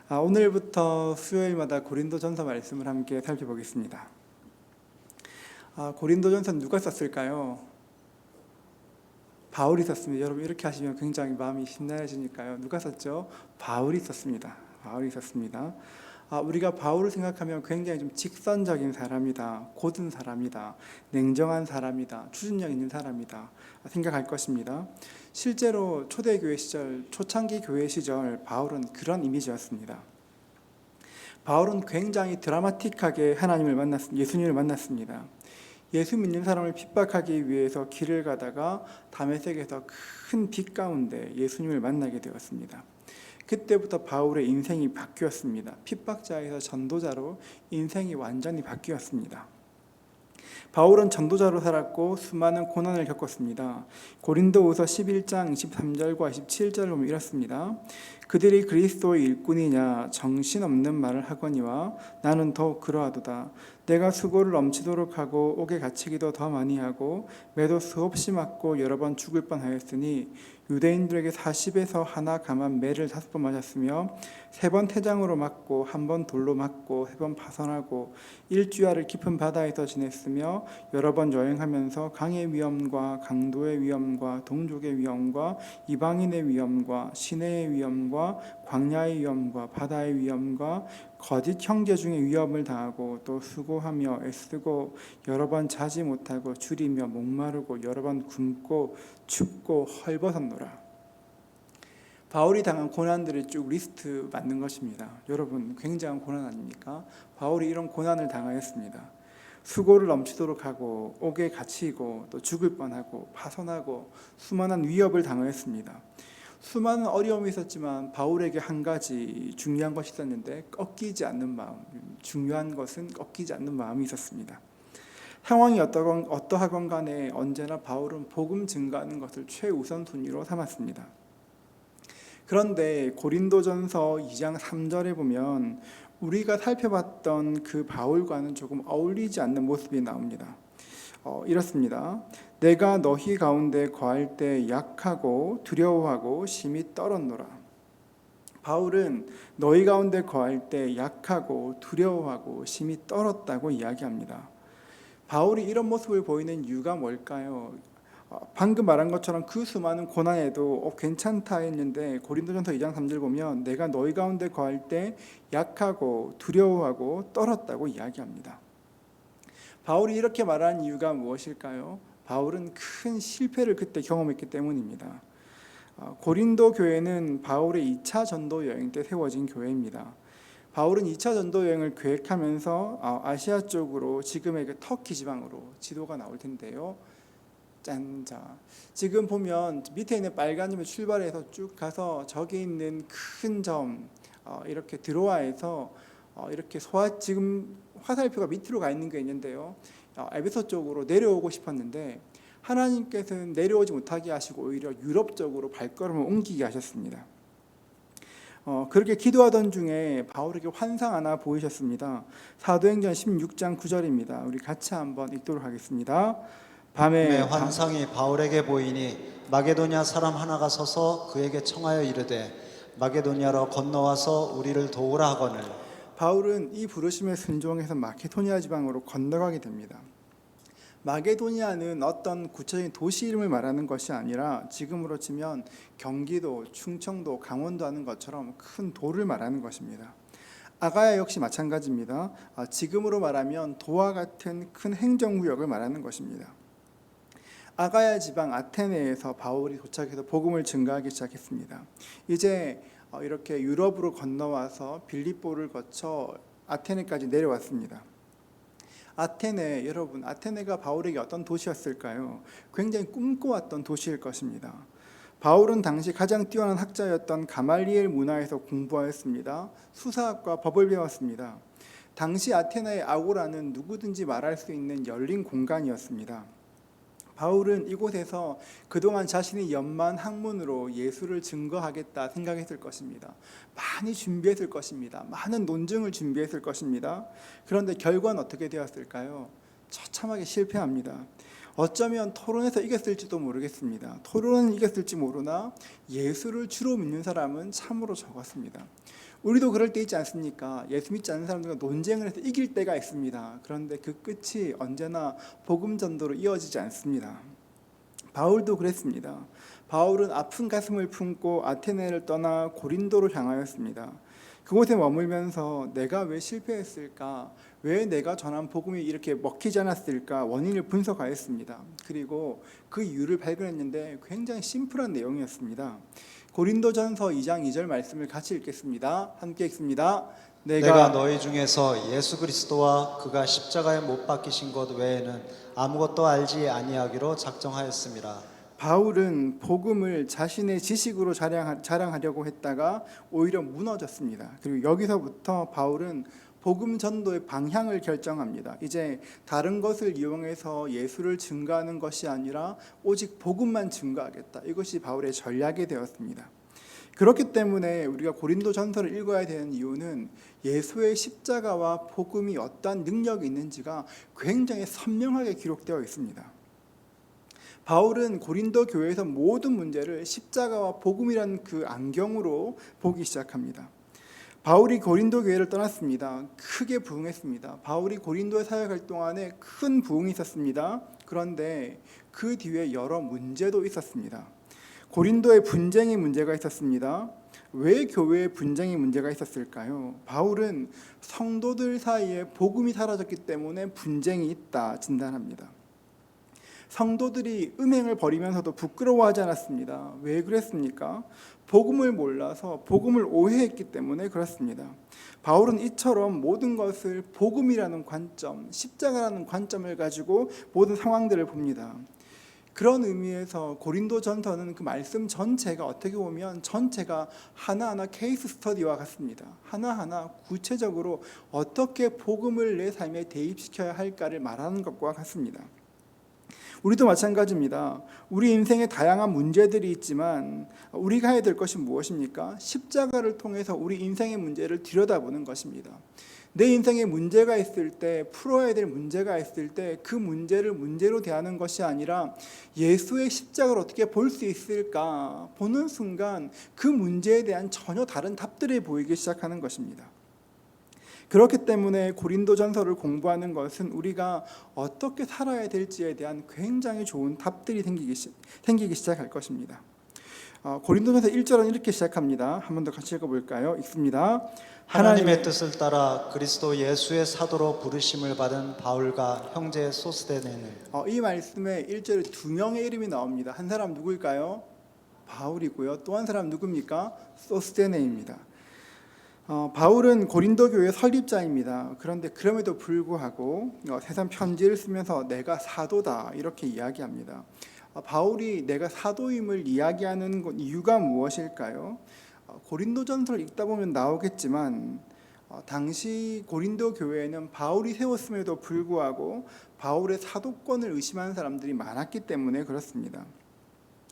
오늘부터 수요일마다 고린도전서 말씀을 함께 살펴보겠습니다. 고린도전서 누가 썼을까요? 바울이 썼습니다. 여러분 이렇게 하시면 굉장히 마음이 신나해지니까요. 누가 썼죠? 바울이 썼습니다. 바울이 썼습니다. 우리가 바울을 생각하면 굉장히 좀 직선적인 사람이다, 고든 사람이다, 냉정한 사람이다, 추진력 있는 사람이다 생각할 것입니다. 실제로 초대교회 시절, 초창기 교회 시절 바울은 그런 이미지였습니다. 바울은 굉장히 드라마틱하게 예수님을 만났습니다. 예수 믿는 사람을 핍박하기 위해서 길을 가다가 다메섹에서 큰 빛 가운데 예수님을 만나게 되었습니다. 그때부터 바울의 인생이 바뀌었습니다. 핍박자에서 전도자로 인생이 완전히 바뀌었습니다. 바울은 전도자로 살았고 수많은 고난을 겪었습니다. 고린도후서 11장 23절과 27절을 보면 이렇습니다. 그들이 그리스도의 일꾼이냐 정신없는 말을 하거니와 나는 더욱 그러하도다. 내가 수고를 넘치도록 하고 옥에 갇히기도 더 많이 하고 매도 수없이 맞고 여러 번 죽을 뻔하였으니 유대인들에게 40에서 하나 감한 매를 5번 맞았으며 3번 태장으로 맞고 1번 돌로 맞고 3번 파선하고 일주야를 깊은 바다에서 지냈으며 여러 번 여행하면서 강의 위험과 강도의 위험과 동족의 위험과 이방인의 위험과 시내의 위험과 광야의 위험과 바다의 위험과 거짓 형제 중에 위험을 당하고 또 수고하며 애쓰고 여러 번 자지 못하고 줄이며 목마르고 여러 번 굶고 춥고 헐벗었노라. 바울이 당한 고난들을 쭉 리스트 맞는 것입니다. 여러분 굉장한 고난 아닙니까? 바울이 이런 고난을 당하였습니다. 수고를 넘치도록 하고 옥에 갇히고 또 죽을 뻔하고 파선하고 수많은 위협을 당하였습니다. 수많은 어려움이 있었지만 바울에게 한 가지 중요한 것이 있었는데 꺾이지 않는 마음, 중요한 것은 꺾이지 않는 마음이 있었습니다. 상황이 어떠하건 간에 언제나 바울은 복음 증거하는 것을 최우선순위로 삼았습니다. 그런데 고린도전서 2장 3절에 보면 우리가 살펴봤던 그 바울과는 조금 어울리지 않는 모습이 나옵니다. 이렇습니다. 내가 너희 가운데 거할 때 약하고 두려워하고 심히 떨었노라. 바울은 너희 가운데 거할 때 약하고 두려워하고 심히 떨었다고 이야기합니다. 바울이 이런 모습을 보이는 이유가 뭘까요? 방금 말한 것처럼 그 수많은 고난에도 괜찮다 했는데 고린도전서 2장 3절 보면 내가 너희 가운데 거할 때 약하고 두려워하고 떨었다고 이야기합니다. 바울이 이렇게 말한 이유가 무엇일까요? 바울은 큰 실패를 그때 경험했기 때문입니다. 고린도 교회는 바울의 2차 전도 여행 때 세워진 교회입니다. 바울은 2차 전도 여행을 계획하면서 아시아 쪽으로 지금의 그 터키 지방으로 지도가 나올 텐데요. 짠, 자, 지금 보면 밑에 있는 빨간 점에 출발해서 쭉 가서 저기 있는 큰 점 이렇게 드로아에서 이렇게 지금 화살표가 밑으로 가 있는 게 있는데요. 에베소 쪽으로 내려오고 싶었는데 하나님께서는 내려오지 못하게 하시고 오히려 유럽 쪽으로 발걸음을 옮기게 하셨습니다. 그렇게 기도하던 중에 바울에게 환상 하나 보이셨습니다. 사도행전 16장 9절입니다. 우리 같이 한번 읽도록 하겠습니다. 밤에 환상이 바울에게 보이니 마게도냐 사람 하나가 서서 그에게 청하여 이르되 마게도냐로 건너와서 우리를 도우라 하거늘. 바울은 이 부르심에 순종해서 마케도니아 지방으로 건너가게 됩니다. 마게도니아는 어떤 구체적인 도시 이름을 말하는 것이 아니라 지금으로 치면 경기도, 충청도, 강원도 하는 것처럼 큰 도를 말하는 것입니다. 아가야 역시 마찬가지입니다. 지금으로 말하면 도와 같은 큰 행정구역을 말하는 것입니다. 아가야 지방 아테네에서 바울이 도착해서 복음을 증거하기 시작했습니다. 이제 이렇게 유럽으로 건너와서 빌립보를 거쳐 아테네까지 내려왔습니다. 여러분, 아테네가 바울에게 어떤 도시였을까요? 굉장히 꿈꿔왔던 도시일 것입니다. 바울은 당시 가장 뛰어난 학자였던 가말리엘 문화에서 공부하였습니다. 수사학과 법을 배웠습니다. 당시 아테네의 아고라는 누구든지 말할 수 있는 열린 공간이었습니다. 바울은 이곳에서 그동안 자신이 연만 학문으로 예수를 증거하겠다 생각했을 것입니다. 많이 준비했을 것입니다. 많은 논증을 준비했을 것입니다. 그런데 결과는 어떻게 되었을까요? 처참하게 실패합니다. 어쩌면 토론에서 이겼을지도 모르겠습니다. 토론은 이겼을지 모르나 예수를 주로 믿는 사람은 참으로 적었습니다. 우리도 그럴 때 있지 않습니까? 예수 믿지 않는 사람들과 논쟁을 해서 이길 때가 있습니다. 그런데 그 끝이 언제나 복음 전도로 이어지지 않습니다. 바울도 그랬습니다. 바울은 아픈 가슴을 품고 아테네를 떠나 고린도로 향하였습니다. 그곳에 머물면서 내가 왜 실패했을까? 왜 내가 전한 복음이 이렇게 먹히지 않았을까? 원인을 분석하였습니다. 그리고 그 이유를 발견했는데 굉장히 심플한 내용이었습니다. 고린도전서 2장 2절 말씀을 같이 읽겠습니다. 함께 읽습니다. 내가 너희 중에서 예수 그리스도와 그가 십자가에 못 박히신 것 외에는 아무것도 알지 아니하기로 작정하였습니다. 바울은 복음을 자신의 지식으로 자랑하려고 했다가 오히려 무너졌습니다. 그리고 여기서부터 바울은 복음 전도의 방향을 결정합니다. 이제 다른 것을 이용해서 예수를 증거하는 것이 아니라 오직 복음만 증거하겠다. 이것이 바울의 전략이 되었습니다. 그렇기 때문에 우리가 고린도전서를 읽어야 되는 이유는 예수의 십자가와 복음이 어떠한 능력이 있는지가 굉장히 선명하게 기록되어 있습니다. 바울은 고린도 교회에서 모든 문제를 십자가와 복음이라는 그 안경으로 보기 시작합니다. 바울이 고린도 교회를 떠났습니다. 크게 부흥했습니다. 바울이 고린도에 사역할 동안에 큰 부흥이 있었습니다. 그런데 그 뒤에 여러 문제도 있었습니다. 고린도에 분쟁의 문제가 있었습니다. 왜 교회에 분쟁의 문제가 있었을까요? 바울은 성도들 사이에 복음이 사라졌기 때문에 분쟁이 있다 진단합니다. 성도들이 음행을 벌이면서도 부끄러워하지 않았습니다. 왜 그랬습니까? 복음을 몰라서 복음을 오해했기 때문에 그렇습니다. 바울은 이처럼 모든 것을 복음이라는 관점, 십자가라는 관점을 가지고 모든 상황들을 봅니다. 그런 의미에서 고린도전서는 그 말씀 전체가 어떻게 보면 전체가 하나하나 케이스 스터디와 같습니다. 하나하나 구체적으로 어떻게 복음을 내 삶에 대입시켜야 할까를 말하는 것과 같습니다. 우리도 마찬가지입니다. 우리 인생에 다양한 문제들이 있지만 우리가 해야 될 것이 무엇입니까? 십자가를 통해서 우리 인생의 문제를 들여다보는 것입니다. 내 인생에 문제가 있을 때, 풀어야 될 문제가 있을 때 그 문제를 문제로 대하는 것이 아니라 예수의 십자가를 어떻게 볼 수 있을까 보는 순간 그 문제에 대한 전혀 다른 답들이 보이기 시작하는 것입니다. 그렇기 때문에 고린도전서를 공부하는 것은 우리가 어떻게 살아야 될지에 대한 굉장히 좋은 답들이 생기기 시작할 것입니다. 고린도전서 1절은 이렇게 시작합니다. 한 번 더 같이 읽어볼까요? 읽습니다. 하나님의 뜻을 따라 그리스도 예수의 사도로 부르심을 받은 바울과 형제 소스데네는 이 말씀에 1절에 두 명의 이름이 나옵니다. 한 사람 누구일까요? 바울이고요. 또 한 사람 누굽니까? 소스데네입니다. 바울은 고린도 교회 설립자입니다. 그런데 그럼에도 불구하고 세상 편지를 쓰면서 내가 사도다 이렇게 이야기합니다. 바울이 내가 사도임을 이야기하는 이유가 무엇일까요? 고린도전서를 읽다 보면 나오겠지만 당시 고린도 교회에는 바울이 세웠음에도 불구하고 바울의 사도권을 의심하는 사람들이 많았기 때문에 그렇습니다.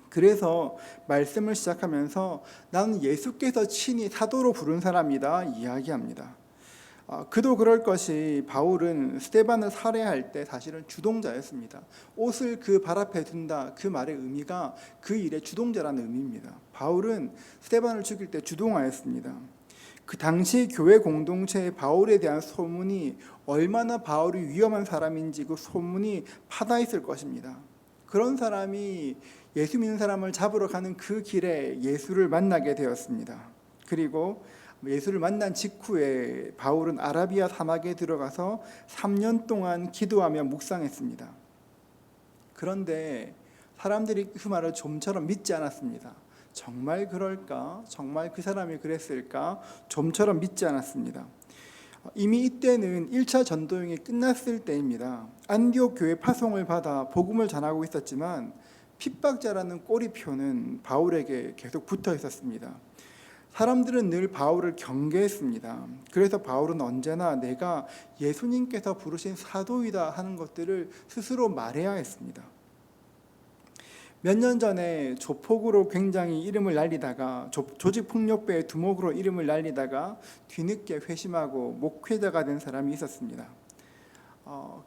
그래서 말씀을 시작하면서 나는 예수께서 친히 사도로 부른 사람이다 이야기합니다. 그도 그럴 것이 바울은 스데반을 살해할 때 사실은 주동자였습니다. 옷을 그 발 앞에 둔다 그 말의 의미가 그 일의 주동자라는 의미입니다. 바울은 스데반을 죽일 때 주동하였습니다. 그 당시 교회 공동체에 바울에 대한 소문이 얼마나 바울이 위험한 사람인지 그 소문이 파다 있을 것입니다. 그런 사람이 예수 믿는 사람을 잡으러 가는 그 길에 예수를 만나게 되었습니다. 그리고 예수를 만난 직후에 바울은 아라비아 사막에 들어가서 3년 동안 기도하며 묵상했습니다. 그런데 사람들이 그 말을 좀처럼 믿지 않았습니다. 정말 그럴까? 정말 그 사람이 그랬을까? 좀처럼 믿지 않았습니다. 이미 이때는 1차 전도행이 끝났을 때입니다. 안디옥 교회 파송을 받아 복음을 전하고 있었지만 핍박자라는 꼬리표는 바울에게 계속 붙어 있었습니다. 사람들은 늘 바울을 경계했습니다. 그래서 바울은 언제나 내가 예수님께서 부르신 사도이다 하는 것들을 스스로 말해야 했습니다. 몇 년 전에 조폭으로 굉장히 이름을 날리다가 조직폭력배의 두목으로 이름을 날리다가 뒤늦게 회심하고 목회자가 된 사람이 있었습니다.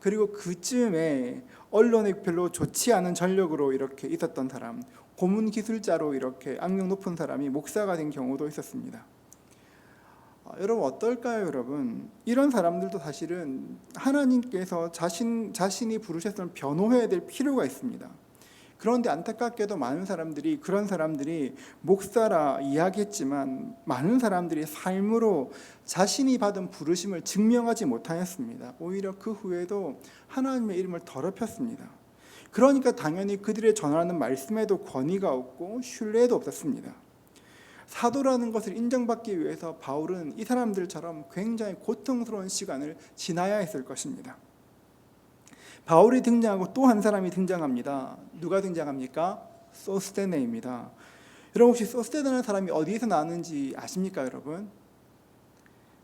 그리고 그쯤에 언론에 별로 좋지 않은 전력으로 이렇게 있었던 사람, 고문 기술자로 이렇게 악명 높은 사람이 목사가 된 경우도 있었습니다. 여러분 어떨까요, 여러분? 이런 사람들도 사실은 하나님께서 자신이 부르셨으면 변호해야 될 필요가 있습니다. 그런데 안타깝게도 많은 사람들이 그런 사람들이 목사라 이야기했지만 많은 사람들이 삶으로 자신이 받은 부르심을 증명하지 못하였습니다. 오히려 그 후에도 하나님의 이름을 더럽혔습니다. 그러니까 당연히 그들의 전하는 말씀에도 권위가 없고 신뢰도 없었습니다. 사도라는 것을 인정받기 위해서 바울은 이 사람들처럼 굉장히 고통스러운 시간을 지나야 했을 것입니다. 바울이 등장하고 또 한 사람이 등장합니다. 누가 등장합니까? 소스테네입니다. 여러분 혹시 소스테네라는 사람이 어디에서 나왔는지 아십니까, 여러분?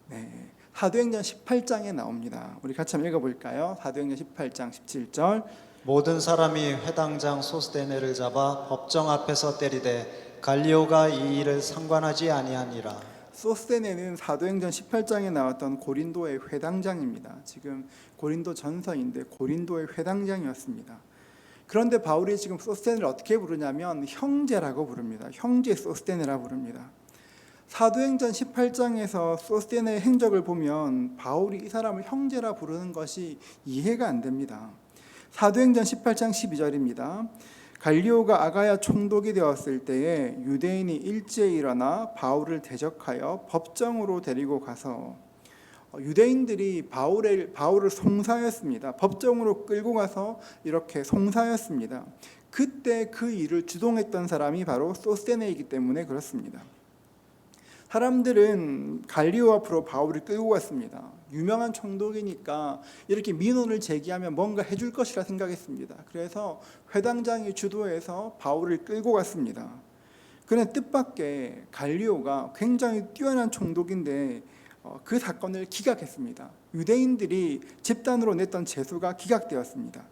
네, 사도행전 18장에 나옵니다. 우리 같이 한번 읽어볼까요? 사도행전 18장 17절. 모든 사람이 회당장 소스데네를 잡아 법정 앞에서 때리되 갈리오가 이 일을 상관하지 아니하니라. 소스테네는 사도행전 18장에 나왔던 고린도의 회당장입니다. 지금 고린도 전서인데 고린도의 회당장이었습니다. 그런데 바울이 지금 소스테네를 어떻게 부르냐면 형제라고 부릅니다. 형제 소스테네라고 부릅니다. 사도행전 18장에서 소스테네의 행적을 보면 바울이 이 사람을 형제라 부르는 것이 이해가 안 됩니다. 사도행전 18장 12절입니다. 갈리오가 아가야 총독이 되었을 때에 유대인이 일제히 일어나 바울을 대적하여 법정으로 데리고 가서 유대인들이 바울을 송사했습니다. 법정으로 끌고 가서 이렇게 송사했습니다. 그때 그 일을 주동했던 사람이 바로 소스테네이기 때문에 그렇습니다. 사람들은 갈리오 앞으로 바울을 끌고 갔습니다. 유명한 총독이니까 이렇게 민원을 제기하면 뭔가 해줄 것이라 생각했습니다. 그래서 회당장이 주도해서 바울을 끌고 갔습니다. 그런데 뜻밖의 갈리오가 굉장히 뛰어난 총독인데 그 사건을 기각했습니다. 유대인들이 집단으로 냈던 제수가 기각되었습니다.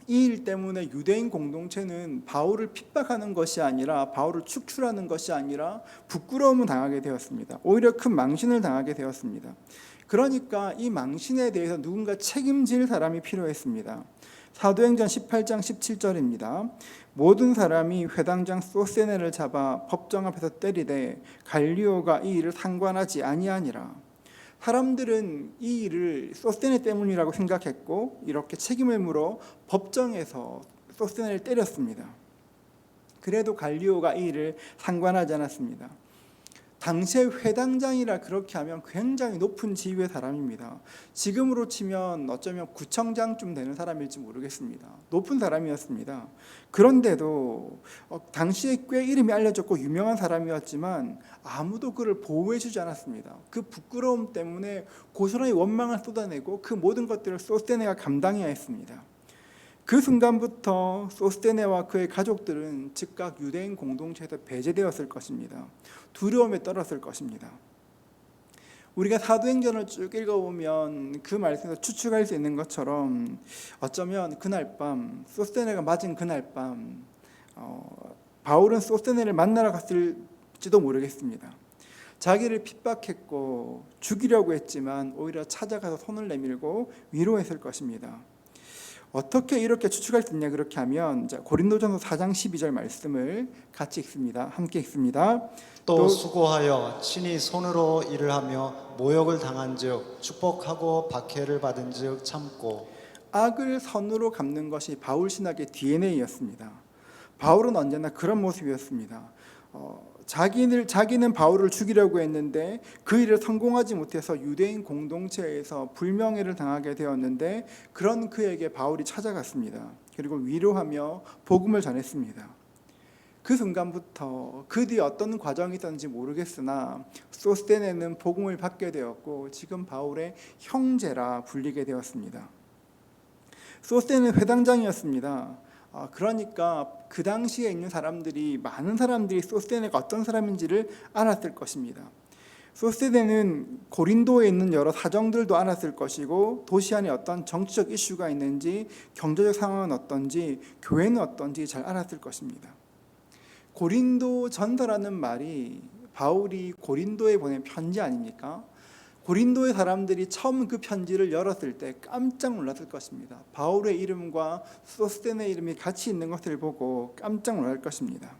이 일 때문에 유대인 공동체는 바울을 핍박하는 것이 아니라 바울을 축출하는 것이 아니라 부끄러움을 당하게 되었습니다. 오히려 큰 망신을 당하게 되었습니다. 그러니까 이 망신에 대해서 누군가 책임질 사람이 필요했습니다. 사도행전 18장 17절입니다. 모든 사람이 회당장 소스테네를 잡아 법정 앞에서 때리되 갈리오가 이 일을 상관하지 아니하니라. 사람들은 이 일을 소스테네 때문이라고 생각했고 이렇게 책임을 물어 법정에서 소스테네를 때렸습니다. 그래도 갈리오가 이 일을 상관하지 않았습니다. 당시의 회당장이라 그렇게 하면 굉장히 높은 지위의 사람입니다. 지금으로 치면 어쩌면 구청장쯤 되는 사람일지 모르겠습니다. 높은 사람이었습니다. 그런데도 당시에 꽤 이름이 알려졌고 유명한 사람이었지만 아무도 그를 보호해주지 않았습니다. 그 부끄러움 때문에 고스란히 원망을 쏟아내고 그 모든 것들을 소스테네가 감당해야 했습니다. 그 순간부터 소스테네와 그의 가족들은 즉각 유대인 공동체에서 배제되었을 것입니다. 두려움에 떨었을 것입니다. 우리가 사도행전을 쭉 읽어보면 그 말씀에서 추측할 수 있는 것처럼 어쩌면 그날 밤 소스테네가 맞은 그날 밤 바울은 소스테네를 만나러 갔을지도 모르겠습니다. 자기를 핍박했고 죽이려고 했지만 오히려 찾아가서 손을 내밀고 위로했을 것입니다. 어떻게 이렇게 추측할 수 있냐 그렇게 하면 고린도전서 4장 12절 말씀을 같이 읽습니다. 함께 읽습니다. 또 수고하여 친히 손으로 일을 하며 모욕을 당한즉 축복하고 박해를 받은즉 참고. 악을 선으로 갚는 것이 바울 신학의 DNA였습니다. 바울은 언제나 그런 모습이었습니다. 자기는 바울을 죽이려고 했는데 그 일을 성공하지 못해서 유대인 공동체에서 불명예를 당하게 되었는데 그런 그에게 바울이 찾아갔습니다. 그리고 위로하며 복음을 전했습니다. 그 순간부터 그 뒤에 어떤 과정이 있었는지 모르겠으나 소스테네는 복음을 받게 되었고 지금 바울의 형제라 불리게 되었습니다. 소스테네는 회당장이었습니다. 그러니까 그 당시에 있는 사람들이 많은 사람들이 소스테네가 어떤 사람인지를 알았을 것입니다. 소스테네는 고린도에 있는 여러 사정들도 알았을 것이고 도시 안에 어떤 정치적 이슈가 있는지 경제적 상황은 어떤지 교회는 어떤지 잘 알았을 것입니다. 고린도 전서라는 말이 바울이 고린도에 보낸 편지 아닙니까? 고린도의 사람들이 처음 그 편지를 열었을 때 깜짝 놀랐을 것입니다. 바울의 이름과 소스테네 이름이 같이 있는 것을 보고 깜짝 놀랄 것입니다.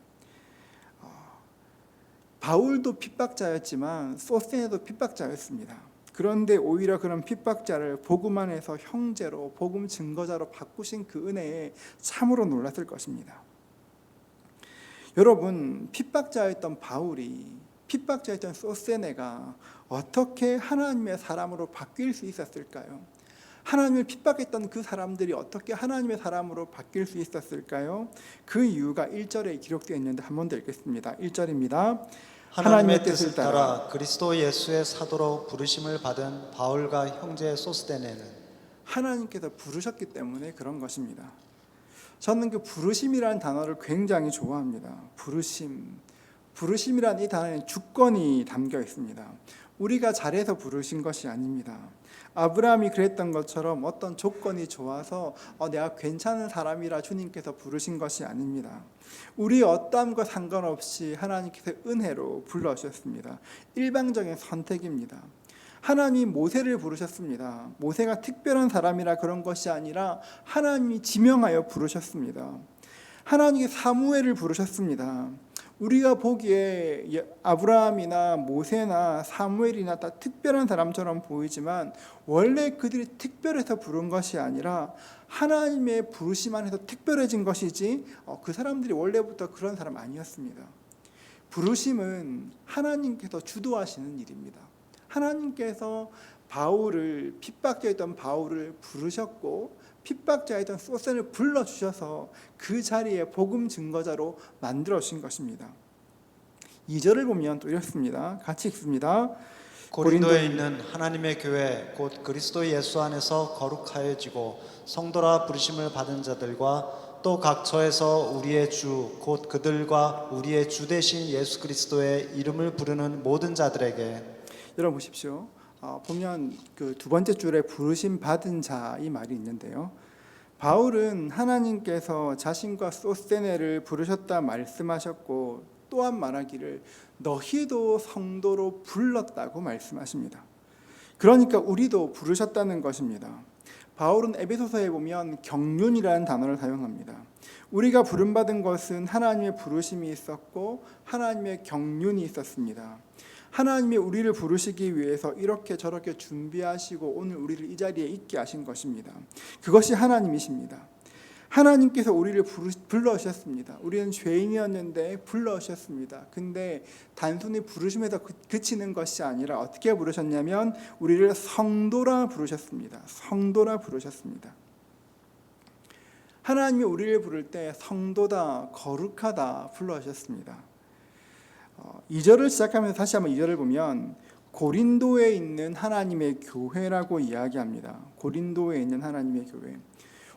바울도 핍박자였지만 소스테네도 핍박자였습니다. 그런데 오히려 그런 핍박자를 복음 안에서 형제로, 복음 증거자로 바꾸신 그 은혜에 참으로 놀랐을 것입니다. 여러분, 핍박자였던 바울이, 핍박자였던 소스테네가 어떻게 하나님의 사람으로 바뀔 수 있었을까요? 하나님을 핍박했던 그 사람들이 어떻게 하나님의 사람으로 바뀔 수 있었을까요? 그 이유가 1절에 기록되어 있는데 한 번 더 읽겠습니다. 1절입니다. 하나님의 뜻을 따라 그리스도 예수의 사도로 부르심을 받은 바울과 형제 소스데네는 하나님께서 부르셨기 때문에 그런 것입니다. 저는 그 부르심이라는 단어를 굉장히 좋아합니다. 부르심이라는 이 단어에 주권이 담겨 있습니다. 우리가 잘해서 부르신 것이 아닙니다. 아브라함이 그랬던 것처럼 어떤 조건이 좋아서 내가 괜찮은 사람이라 주님께서 부르신 것이 아닙니다. 우리 어떠함과 상관없이 하나님께서 은혜로 불러주셨습니다. 일방적인 선택입니다. 하나님이 모세를 부르셨습니다. 모세가 특별한 사람이라 그런 것이 아니라 하나님이 지명하여 부르셨습니다. 하나님이 사무엘을 부르셨습니다. 우리가 보기에 아브라함이나 모세나 사무엘이나 다 특별한 사람처럼 보이지만 원래 그들이 특별해서 부른 것이 아니라 하나님의 부르심 안에서 특별해진 것이지 그 사람들이 원래부터 그런 사람 아니었습니다. 부르심은 하나님께서 주도하시는 일입니다. 하나님께서 바울을, 핍박자였던 바울을 부르셨고 핍박자였던 소스를 불러주셔서 그 자리에 복음 증거자로 만들어주신 것입니다. 2절을 보면 또 이렇습니다. 같이 읽습니다. 고린도에 있는 하나님의 교회 곧 그리스도 예수 안에서 거룩하여지고 성도라 부르심을 받은 자들과 또 각처에서 우리의 주 곧 그들과 우리의 주 되신 예수 그리스도의 이름을 부르는 모든 자들에게. 여러분 보십시오. 보면 그 두 번째 줄에 부르심 받은 자 이 말이 있는데요. 바울은 하나님께서 자신과 소스테네를 부르셨다 말씀하셨고 또한 말하기를 너희도 성도로 불렀다고 말씀하십니다. 그러니까 우리도 부르셨다는 것입니다. 바울은 에베소서에 보면 경륜이라는 단어를 사용합니다. 우리가 부름받은 것은 하나님의 부르심이 있었고 하나님의 경륜이 있었습니다. 하나님이 우리를 부르시기 위해서 이렇게 저렇게 준비하시고 오늘 우리를 이 자리에 있게 하신 것입니다. 그것이 하나님이십니다. 하나님께서 우리를 불러주셨습니다. 우리는 죄인이었는데 불러주셨습니다. 근데 단순히 부르심에서 그치는 것이 아니라 어떻게 부르셨냐면 우리를 성도라 부르셨습니다. 성도라 부르셨습니다. 하나님이 우리를 부를 때 성도다, 거룩하다 불러주셨습니다. 2절을 시작하면서 다시 한번 2절을 보면 고린도에 있는 하나님의 교회라고 이야기합니다. 고린도에 있는 하나님의 교회.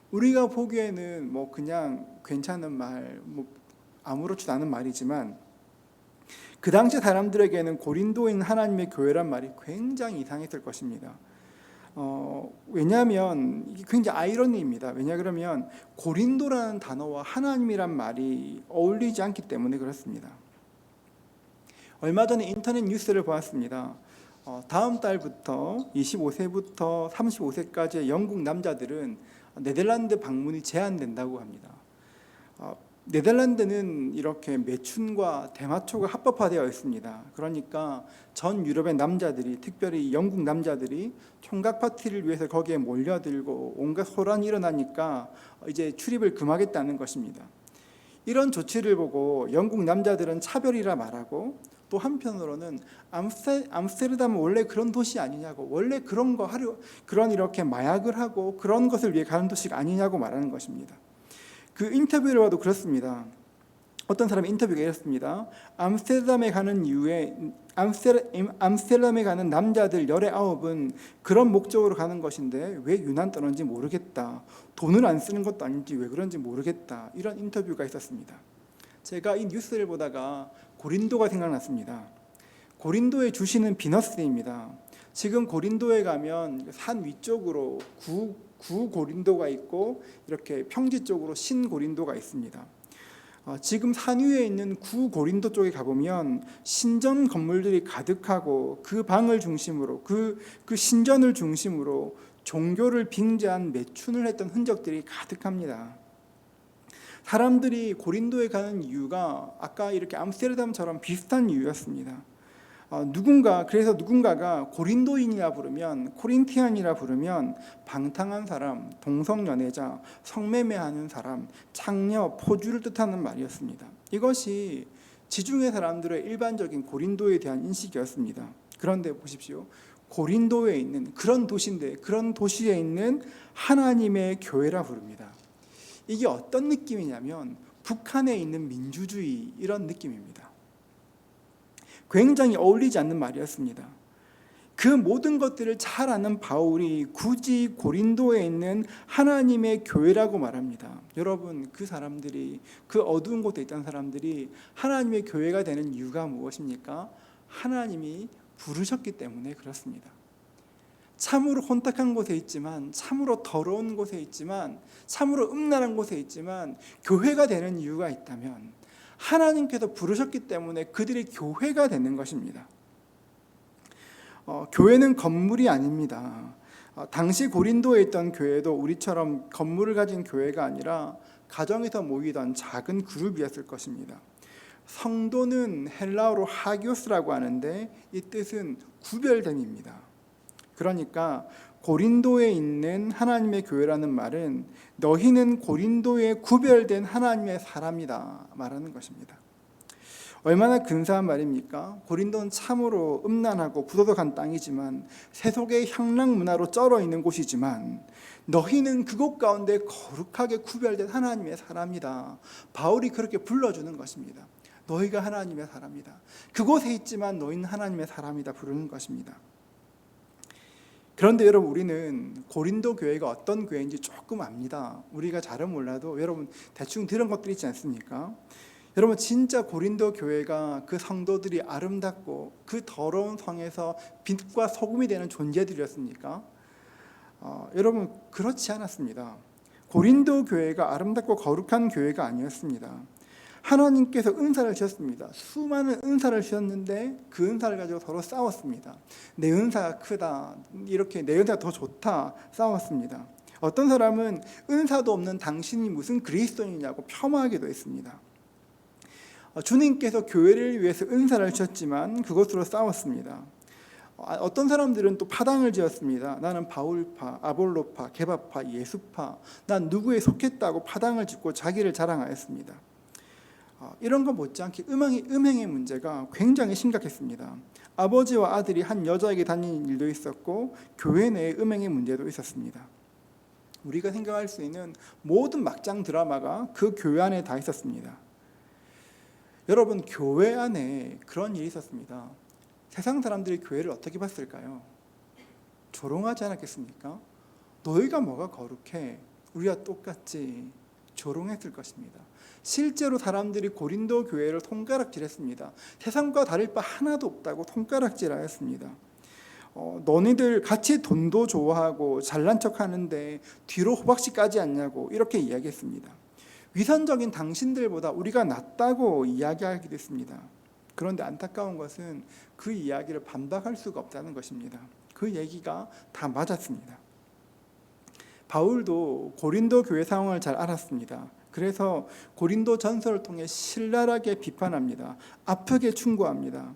우리가 보기에는 뭐 그냥 괜찮은 말, 뭐 아무렇지도 않은 말이지만 그 당시 사람들에게는 고린도에 있는 하나님의 교회란 말이 굉장히 이상했을 것입니다. 왜냐하면 이게 굉장히 아이러니입니다. 왜냐 그러면 고린도라는 단어와 하나님이란 말이 어울리지 않기 때문에 그렇습니다. 얼마 전에 인터넷 뉴스를 보았습니다. 다음 달부터 25세부터 35세까지의 영국 남자들은 네덜란드 방문이 제한된다고 합니다. 네덜란드는 이렇게 매춘과 대마초가 합법화되어 있습니다. 그러니까 전 유럽의 남자들이, 특별히 영국 남자들이 총각 파티를 위해서 거기에 몰려들고 온갖 소란이 일어나니까 이제 출입을 금하겠다는 것입니다. 이런 조치를 보고 영국 남자들은 차별이라 말하고 또 한편으로는 암스테르담은 원래 그런 도시 아니냐고, 원래 그런 거 하려, 그런 이렇게 마약을 하고 그런 것을 위해 가는 도시가 아니냐고 말하는 것입니다. 그 인터뷰를 봐도 그렇습니다. 어떤 사람의 인터뷰가 이렇습니다. 암스테르담에 가는 이유에 암스테르담에 가는 남자들 19은 그런 목적으로 가는 것인데 왜 유난 떠는지 모르겠다. 돈을 안 쓰는 것도 아닌지 왜 그런지 모르겠다. 이런 인터뷰가 있었습니다. 제가 이 뉴스를 보다가 고린도가 생각났습니다. 고린도의 주시는 비너스입니다. 지금 고린도에 가면 산 위쪽으로 구 고린도가 있고 이렇게 평지 쪽으로 신 고린도가 있습니다. 지금 산 위에 있는 구 고린도 쪽에 가보면 신전 건물들이 가득하고 그 방을 중심으로 그 신전을 중심으로 종교를 빙자한 매춘을 했던 흔적들이 가득합니다. 사람들이 고린도에 가는 이유가 아까 이렇게 암스테르담처럼 비슷한 이유였습니다. 그래서 누군가가 고린도인이라 부르면, 코린티안이라 부르면 방탕한 사람, 동성연애자, 성매매하는 사람, 창녀, 포주를 뜻하는 말이었습니다. 이것이 지중해 사람들의 일반적인 고린도에 대한 인식이었습니다. 그런데 보십시오. 고린도에 있는 그런 도시인데, 그런 도시에 있는 하나님의 교회라 부릅니다. 이게 어떤 느낌이냐면 북한에 있는 민주주의, 이런 느낌입니다. 굉장히 어울리지 않는 말이었습니다. 그 모든 것들을 잘 아는 바울이 굳이 고린도에 있는 하나님의 교회라고 말합니다. 여러분, 그 사람들이, 그 어두운 곳에 있던 사람들이 하나님의 교회가 되는 이유가 무엇입니까? 하나님이 부르셨기 때문에 그렇습니다. 참으로 혼탁한 곳에 있지만, 참으로 더러운 곳에 있지만, 참으로 음란한 곳에 있지만 교회가 되는 이유가 있다면 하나님께서 부르셨기 때문에 그들이 교회가 되는 것입니다. 교회는 건물이 아닙니다. 당시 고린도에 있던 교회도 우리처럼 건물을 가진 교회가 아니라 가정에서 모이던 작은 그룹이었을 것입니다. 성도는 헬라어로 하기오스라고 하는데 이 뜻은 구별됨입니다. 그러니까 고린도에 있는 하나님의 교회라는 말은 너희는 고린도에 구별된 하나님의 사람이다 말하는 것입니다. 얼마나 근사한 말입니까? 고린도는 참으로 음란하고 부도덕한 땅이지만 세속의 향락 문화로 쩔어 있는 곳이지만 너희는 그곳 가운데 거룩하게 구별된 하나님의 사람이다. 바울이 그렇게 불러주는 것입니다. 너희가 하나님의 사람이다. 그곳에 있지만 너희는 하나님의 사람이다 부르는 것입니다. 그런데 여러분, 우리는 고린도 교회가 어떤 교회인지 조금 압니다. 우리가 잘은 몰라도 여러분 대충 들은 것들이 있지 않습니까? 여러분, 진짜 고린도 교회가 그 성도들이 아름답고 그 더러운 성에서 빛과 소금이 되는 존재들이었습니까? 여러분, 그렇지 않았습니다. 고린도 교회가 아름답고 거룩한 교회가 아니었습니다. 하나님께서 은사를 주셨습니다. 수많은 은사를 주셨는데 그 은사를 가지고 서로 싸웠습니다. 내 은사가 크다, 이렇게 내 은사가 더 좋다, 싸웠습니다. 어떤 사람은 은사도 없는 당신이 무슨 그리스도인이냐고 폄하하기도 했습니다. 주님께서 교회를 위해서 은사를 주셨지만 그것으로 싸웠습니다. 어떤 사람들은 또 파당을 지었습니다. 나는 바울파, 아볼로파, 게바파, 예수파, 난 누구에 속했다고 파당을 짓고 자기를 자랑하였습니다. 이런 것 못지않게 음행의 문제가 굉장히 심각했습니다. 아버지와 아들이 한 여자에게 다니는 일도 있었고 교회 내에 음행의 문제도 있었습니다. 우리가 생각할 수 있는 모든 막장 드라마가 그 교회 안에 다 있었습니다. 여러분, 교회 안에 그런 일이 있었습니다. 세상 사람들이 교회를 어떻게 봤을까요? 조롱하지 않았겠습니까? 너희가 뭐가 거룩해? 우리와 똑같지. 조롱했을 것입니다. 실제로 사람들이 고린도 교회를 손가락질했습니다. 세상과 다를 바 하나도 없다고 손가락질하였습니다. 너희들 같이 돈도 좋아하고 잘난 척하는데 뒤로 호박씨 까지 않냐고 이렇게 이야기했습니다. 위선적인 당신들보다 우리가 낫다고 이야기하기도 했습니다. 그런데 안타까운 것은 그 이야기를 반박할 수가 없다는 것입니다. 그 얘기가 다 맞았습니다. 바울도 고린도 교회 상황을 잘 알았습니다. 그래서 고린도 전서를 통해 신랄하게 비판합니다. 아프게 충고합니다.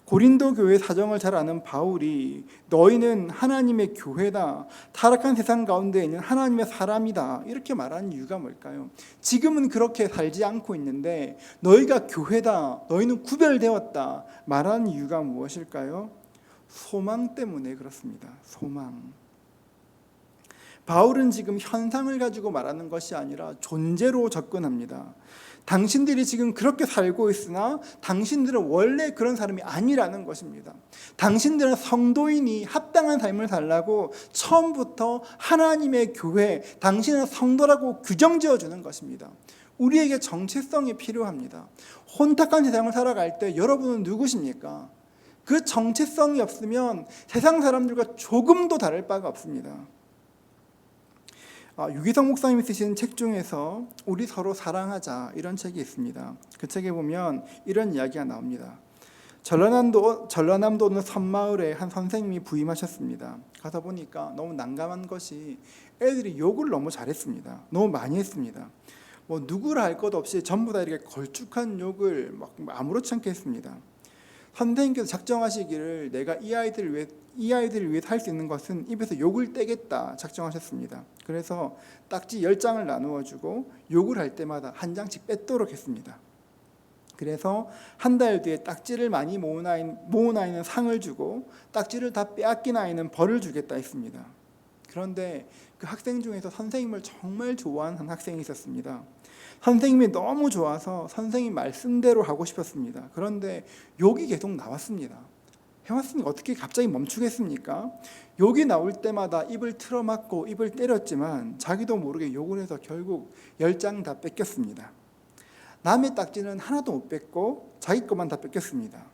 고린도 교회 사정을 잘 아는 바울이 너희는 하나님의 교회다, 타락한 세상 가운데 있는 하나님의 사람이다 이렇게 말하는 이유가 뭘까요? 지금은 그렇게 살지 않고 있는데 너희가 교회다, 너희는 구별되었다 말하는 이유가 무엇일까요? 소망 때문에 그렇습니다. 소망. 바울은 지금 현상을 가지고 말하는 것이 아니라 존재로 접근합니다. 당신들이 지금 그렇게 살고 있으나 당신들은 원래 그런 사람이 아니라는 것입니다. 당신들은 성도인이 합당한 삶을 살라고 처음부터 하나님의 교회, 당신은 성도라고 규정지어주는 것입니다. 우리에게 정체성이 필요합니다. 혼탁한 세상을 살아갈 때 여러분은 누구십니까? 그 정체성이 없으면 세상 사람들과 조금도 다를 바가 없습니다. 유기성 목사님이 쓰신 책 중에서 우리 서로 사랑하자 이런 책이 있습니다. 그 책에 보면 이런 이야기가 나옵니다. 전라남도 어느 섬마을에 한 선생님이 부임하셨습니다. 가서 보니까 너무 난감한 것이 애들이 욕을 너무 잘했습니다. 너무 많이 했습니다. 뭐 누구라 할 것 없이 전부 다 이렇게 걸쭉한 욕을 막 아무렇지 않게 했습니다. 선생님께서 작정하시기를 내가 이 아이들을 위해서 할 수 있는 것은 입에서 욕을 떼겠다 작정하셨습니다. 그래서 딱지 10장을 나누어 주고 욕을 할 때마다 한 장씩 뺏도록 했습니다. 그래서 한 달 뒤에 딱지를 많이 모은 아이는 상을 주고 딱지를 다 빼앗긴 아이는 벌을 주겠다 했습니다. 그런데 그 학생 중에서 선생님을 정말 좋아하는 한 학생이 있었습니다. 선생님이 너무 좋아서 선생님 말씀대로 하고 싶었습니다. 그런데 욕이 계속 나왔습니다. 해왔으니 어떻게 갑자기 멈추겠습니까? 욕이 나올 때마다 입을 틀어막고 입을 때렸지만 자기도 모르게 욕을 해서 결국 10장 다 뺏겼습니다. 남의 딱지는 하나도 못 뺏고 자기 것만 다 뺏겼습니다.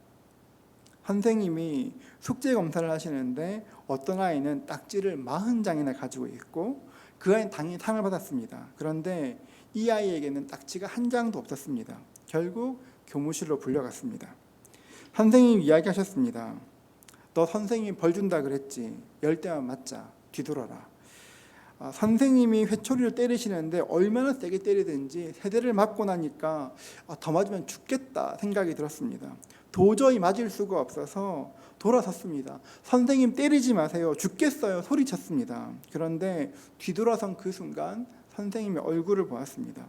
선생님이 숙제 검사를 하시는데 어떤 아이는 딱지를 40장이나 가지고 있고 그 아이는 당연히 상을 받았습니다. 그런데 이 아이에게는 딱지가 한 장도 없었습니다. 결국 교무실로 불려갔습니다. 선생님이 이야기하셨습니다. 너 선생님이 벌 준다 그랬지. 10대만 맞자. 뒤돌아라. 선생님이 회초리를 때리시는데 얼마나 세게 때리든지 3대를 맞고 나니까 더 맞으면 죽겠다 생각이 들었습니다. 도저히 맞을 수가 없어서 돌아섰습니다. 선생님 때리지 마세요. 죽겠어요. 소리쳤습니다. 그런데 뒤돌아선 그 순간 선생님의 얼굴을 보았습니다.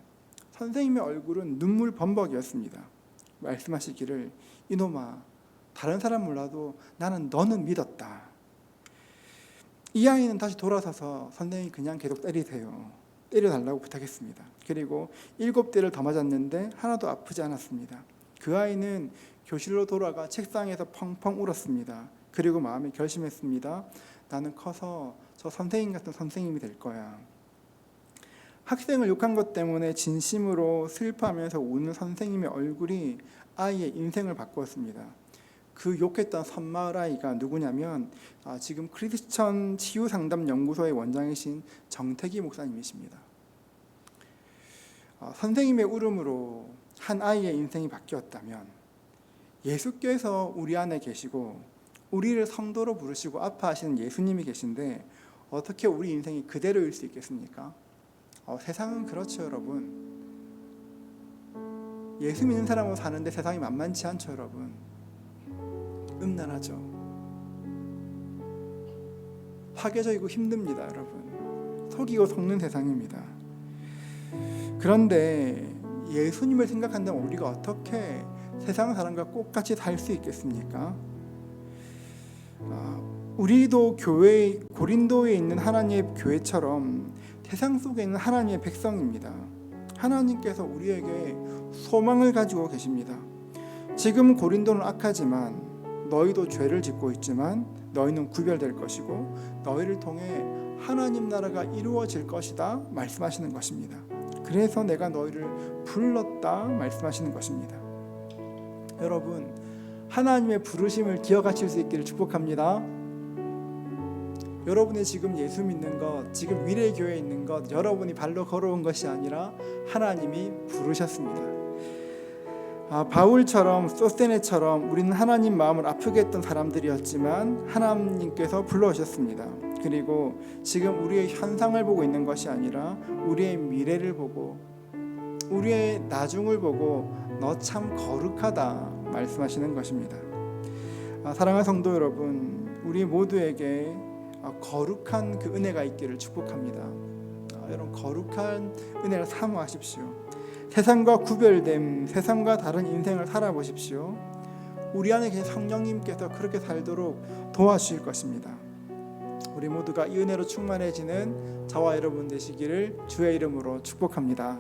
선생님의 얼굴은 눈물 범벅이었습니다. 말씀하시기를 이놈아 다른 사람 몰라도 나는 너는 믿었다. 이 아이는 다시 돌아서서 선생님이 그냥 계속 때리세요. 때려달라고 부탁했습니다. 그리고 7대를 더 맞았는데 하나도 아프지 않았습니다. 그 아이는 교실로 돌아가 책상에서 펑펑 울었습니다. 그리고 마음에 결심했습니다. 나는 커서 저 선생님 같은 선생님이 될 거야. 학생을 욕한 것 때문에 진심으로 슬퍼하면서 우는 선생님의 얼굴이 아이의 인생을 바꾸었습니다. 그 욕했던 섬마을 아이가 누구냐면 지금 크리스천 치유상담연구소의 원장이신 정태기 목사님이십니다. 선생님의 울음으로 한 아이의 인생이 바뀌었다면 예수께서 우리 안에 계시고 우리를 성도로 부르시고 아파하시는 예수님이 계신데 어떻게 우리 인생이 그대로일 수 있겠습니까? 세상은 그렇죠, 여러분. 예수 믿는 사람으로 사는데 세상이 만만치 않죠, 여러분. 음란하죠. 파괴적이고 힘듭니다, 여러분. 속이고 속는 세상입니다. 그런데 예수님을 생각한다면 우리가 어떻게 세상 사람과 똑같이 살 수 있겠습니까? 우리도 교회 고린도에 있는 하나님의 교회처럼 세상 속에 있는 하나님의 백성입니다. 하나님께서 우리에게 소망을 가지고 계십니다. 지금 고린도는 악하지만 너희도 죄를 짓고 있지만 너희는 구별될 것이고 너희를 통해 하나님 나라가 이루어질 것이다 말씀하시는 것입니다. 그래서 내가 너희를 불렀다 말씀하시는 것입니다. 여러분, 하나님의 부르심을 기억하실 수 있기를 축복합니다. 여러분이 지금 예수 믿는 것, 지금 미래교회에 있는 것, 여러분이 발로 걸어온 것이 아니라 하나님이 부르셨습니다. 바울처럼 소스테네처럼 우리는 하나님 마음을 아프게 했던 사람들이었지만 하나님께서 불러오셨습니다. 그리고 지금 우리의 현상을 보고 있는 것이 아니라 우리의 미래를 보고 우리의 나중을 보고 너 참 거룩하다 말씀하시는 것입니다. 사랑하는 성도 여러분, 우리 모두에게 거룩한 그 은혜가 있기를 축복합니다. 여러분, 거룩한 은혜를 사모하십시오. 세상과 구별됨, 세상과 다른 인생을 살아보십시오. 우리 안에 계신 성령님께서 그렇게 살도록 도와주실 것입니다. 우리 모두가 이 은혜로 충만해지는 저와 여러분 되시기를 주의 이름으로 축복합니다.